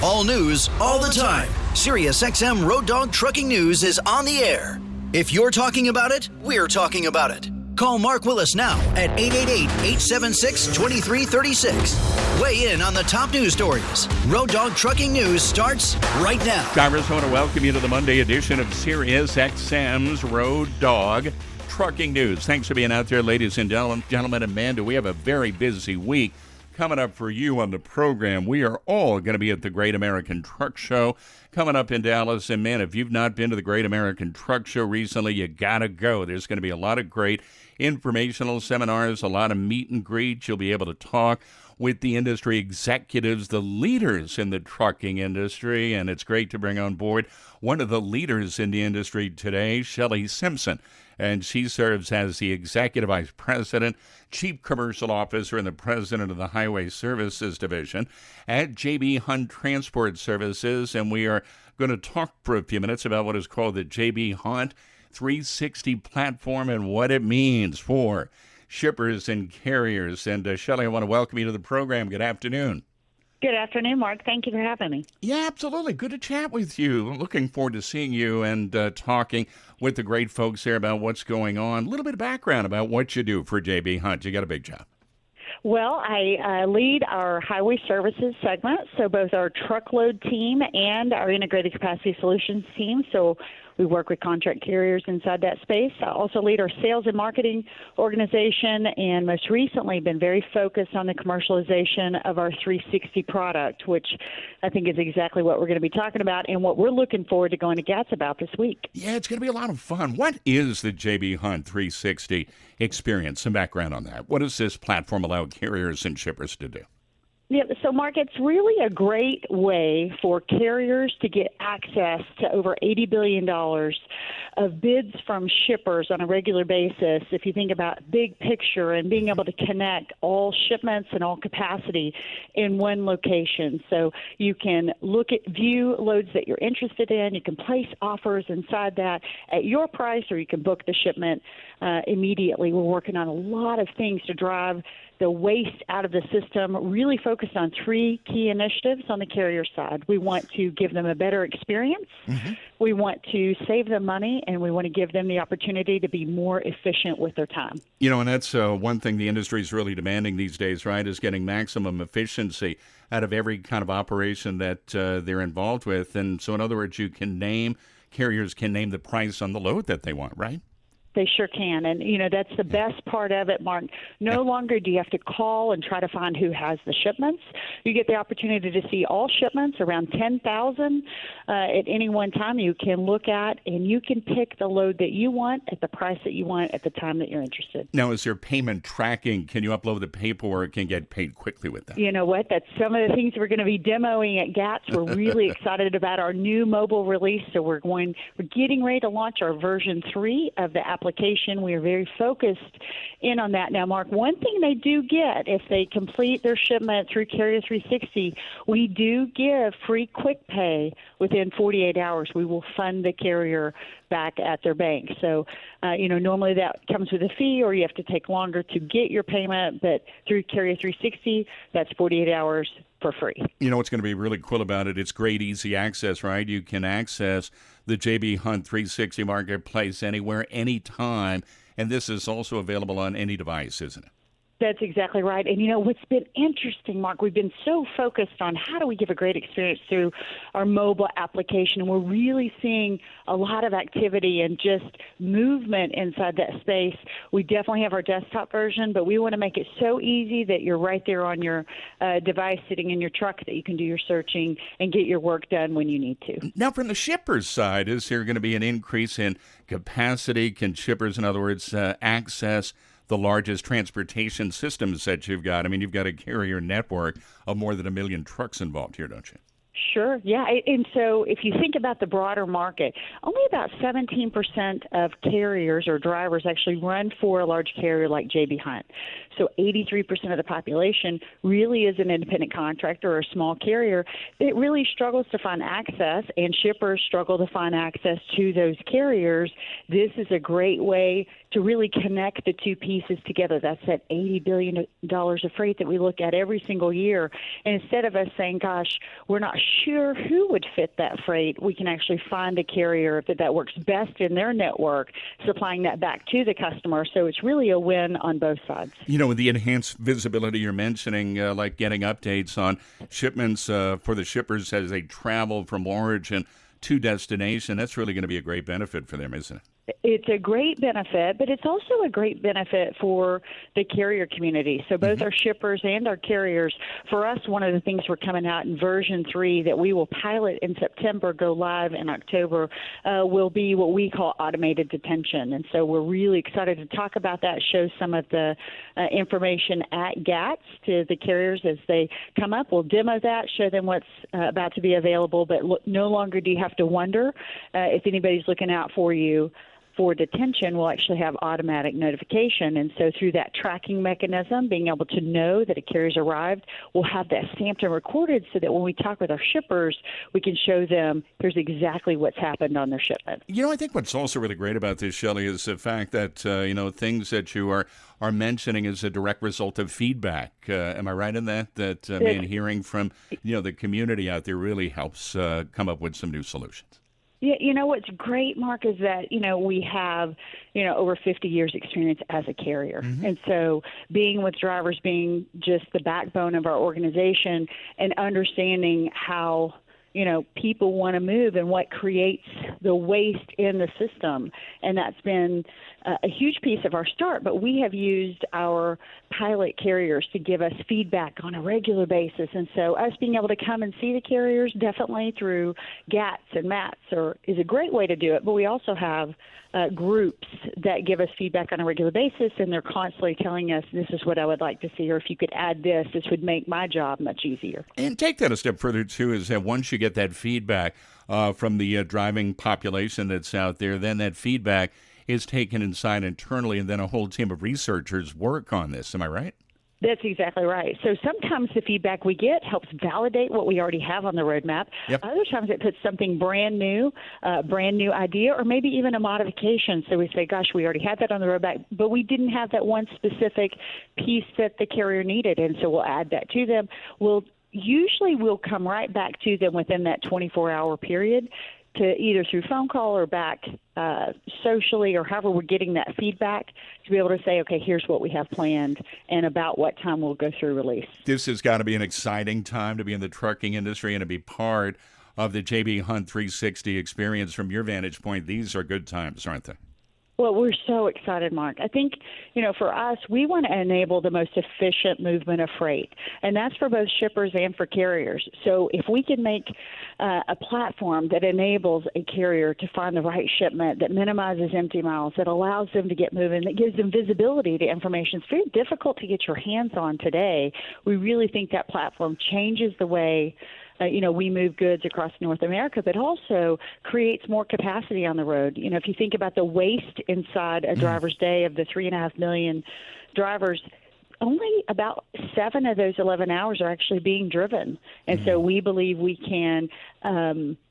All news, all the time. SiriusXM Road Dogg Trucking News is on the air. If you're talking about it, we're talking about it. Call Mark Willis now at 888-876-2336. Weigh in on the top news stories. Road Dogg Trucking News starts right now. Drivers, I want to welcome you to the Monday edition of SiriusXM's Road Dogg Trucking News. Thanks for being out there, ladies and gentlemen. Amanda, we have a very busy week coming up for you on the program. We are all going to be at the Great American Truck Show coming up in Dallas. And man, if you've not been to the Great American Truck Show recently, you got to go. There's going to be a lot of great informational seminars, a lot of meet and greets. You'll be able to talk with the industry executives, the leaders in the trucking industry. And it's great to bring on board one of the leaders in the industry today, Shelley Simpson. And she serves as the Executive Vice President, Chief Commercial Officer, and the President of the Highway Services Division at J.B. Hunt Transport Services. And we are going to talk for a few minutes about what is called the J.B. Hunt 360 platform and what it means for shippers and carriers. And Shelley, I want to welcome you to the program. Good afternoon. Good afternoon, Mark. Thank you for having me. Yeah, absolutely. Good to chat with you. Looking forward to seeing you and talking with the great folks there about what's going on. A little bit of background about what you do for J.B. Hunt. You got a big job. Well, I lead our Highway Services segment, so both our truckload team and our Integrated Capacity Solutions team. So we work with contract carriers inside that space. I also lead our sales and marketing organization, and most recently been very focused on the commercialization of our 360 product, which I think is exactly what we're going to be talking about and what we're looking forward to going to GATS about this week. Yeah, it's going to be a lot of fun. What is the J.B. Hunt 360 experience? Some background on that. What does this platform allow carriers and shippers to do? Yeah, so Mark, it's really a great way for carriers to get access to over $80 billion of bids from shippers on a regular basis. If you think about big picture and being able to connect all shipments and all capacity in one location. So you can view loads that you're interested in. You can place offers inside that at your price, or you can book the shipment immediately. We're working on a lot of things to drive the waste out of the system, really focused on three key initiatives on the carrier side. We want to give them a better experience, we want to save them money, and we want to give them the opportunity to be more efficient with their time. You know, and that's one thing the industry is really demanding these days, right, is getting maximum efficiency out of every kind of operation that they're involved with. And so, in other words, carriers can name the price on the load that they want, right? They sure can. And, that's the best part of it, Mark. No longer do you have to call and try to find who has the shipments. You get the opportunity to see all shipments, around 10,000 at any one time you can look at, and you can pick the load that you want at the price that you want at the time that you're interested. Now, is there payment tracking? Can you upload the paperwork and get paid quickly with that? You know what? That's some of the things we're going to be demoing at GATS. We're really excited about our new mobile release. So we're getting ready to launch our version 3 of the application. We are very focused in on that now, Mark. One thing they do get if they complete their shipment through Carrier 360, we do give free quick pay within 48 hours. We will fund the carrier back at their bank. So, normally that comes with a fee, or you have to take longer to get your payment, but through Carrier 360, that's 48 hours for free. You know what's going to be really cool about it? It's great, easy access, right? You can access the J.B. Hunt 360 marketplace anywhere, anytime, and this is also available on any device, isn't it? That's exactly right. And, what's been interesting, Mark, we've been so focused on how do we give a great experience through our mobile application. And we're really seeing a lot of activity and just movement inside that space. We definitely have our desktop version, but we want to make it so easy that you're right there on your device sitting in your truck that you can do your searching and get your work done when you need to. Now, from the shipper's side, is there going to be an increase in capacity? Can shippers, in other words, access the largest transportation systems that you've got? I mean, you've got a carrier network of more than 1 million trucks involved here, don't you? Sure, yeah. And so if you think about the broader market, only about 17% of carriers or drivers actually run for a large carrier like J.B. Hunt. So 83% of the population really is an independent contractor or a small carrier. It really struggles to find access, and shippers struggle to find access to those carriers. This is a great way to really connect the two pieces together. That's that $80 billion of freight that we look at every single year. And instead of us saying, gosh, we're not sure who would fit that freight, we can actually find a carrier that works best in their network, supplying that back to the customer. So it's really a win on both sides. You know, with the enhanced visibility you're mentioning, like getting updates on shipments for the shippers as they travel from origin to destination, that's really going to be a great benefit for them, isn't it? It's a great benefit, but it's also a great benefit for the carrier community. So both our shippers and our carriers, for us, one of the things we're coming out in version 3 that we will pilot in September, go live in October, will be what we call automated detention. And so we're really excited to talk about that, show some of the information at GATS to the carriers as they come up. We'll demo that, show them what's about to be available, but no longer do you have to wonder if anybody's looking out for you. For detention, we'll actually have automatic notification. And so through that tracking mechanism, being able to know that a carrier's arrived, we'll have that stamped and recorded so that when we talk with our shippers, we can show them here's exactly what's happened on their shipment. You know, I think what's also really great about this, Shelley, is the fact that, things that you are mentioning is a direct result of feedback. Am I right in that? That hearing from, the community out there really helps come up with some new solutions. Yeah, what's great, Mark, is that, we have, over 50 years experience as a carrier. And so being with drivers, being just the backbone of our organization and understanding how, people want to move and what creates the waste in the system. And that's been a huge piece of our start, but we have used our pilot carriers to give us feedback on a regular basis. And so us being able to come and see the carriers definitely through GATS and MATS is a great way to do it. But we also have groups that give us feedback on a regular basis, and they're constantly telling us, this is what I would like to see, or if you could add this, this would make my job much easier. And take that a step further, too, is that once you get that feedback from the driving population that's out there, then that feedback is taken inside internally, and then a whole team of researchers work on this. Am I right? That's exactly right. So sometimes the feedback we get helps validate what we already have on the roadmap. Yep. Other times it puts something brand new idea, or maybe even a modification. So we say, gosh, we already had that on the roadmap, but we didn't have that one specific piece that the carrier needed, and so we'll add that to them. We'll come right back to them within that 24-hour period, to either through phone call or back socially, or however we're getting that feedback, to be able to say, okay, here's what we have planned and about what time we'll go through release. This has got to be an exciting time to be in the trucking industry and to be part of the J.B. Hunt 360 experience. From your vantage point, these are good times, aren't they? Well, we're so excited, Mark. I think, for us, we want to enable the most efficient movement of freight, and that's for both shippers and for carriers. So if we can make a platform that enables a carrier to find the right shipment, that minimizes empty miles, that allows them to get moving, that gives them visibility to information it's very difficult to get your hands on today, we really think that platform changes the way we move goods across North America, but also creates more capacity on the road. If you think about the waste inside a driver's day of the 3.5 million drivers, only about 7 of those 11 hours are actually being driven. And so we believe we can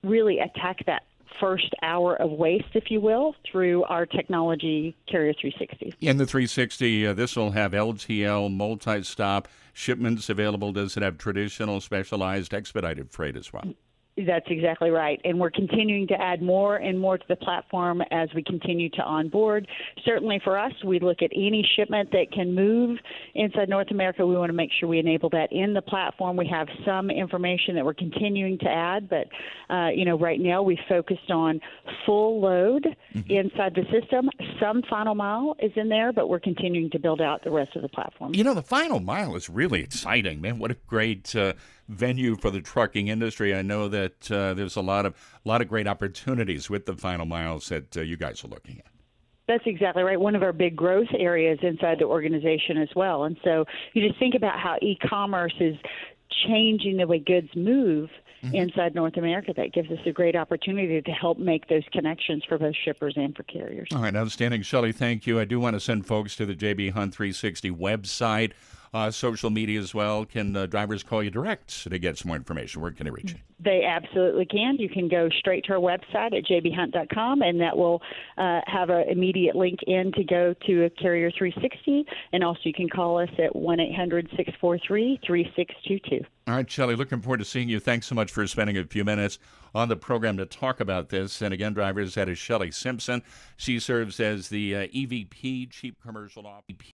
really attack that first hour of waste, if you will, through our technology, Carrier 360. In the 360, this will have LTL, multi-stop shipments available. Does it have traditional, specialized, expedited freight as well? That's exactly right. And we're continuing to add more and more to the platform as we continue to onboard. Certainly for us, we look at any shipment that can move inside North America. We want to make sure we enable that in the platform. We have some information that we're continuing to add, but, right now we focused on full load inside the system. Some final mile is in there, but we're continuing to build out the rest of the platform. The final mile is really exciting, man. What a great venue for the trucking industry. I know that there's a lot of great opportunities with the final miles that you guys are looking at. That's exactly right. One of our big growth areas inside the organization as well. And so you just think about how e-commerce is changing the way goods move inside North America. That gives us a great opportunity to help make those connections for both shippers and for carriers. All right, outstanding. Shelley, thank you. I do want to send folks to the JB Hunt 360 website. social media as well. Can drivers call you direct to get some more information? Where can they reach you? They absolutely can. You can go straight to our website at jbhunt.com, and that will have an immediate link in to go to a Carrier 360. And also you can call us at 1-800-643-3622. All right, Shelley, looking forward to seeing you. Thanks so much for spending a few minutes on the program to talk about this. And again, drivers, that is Shelley Simpson. She serves as the EVP, Chief Commercial Officer.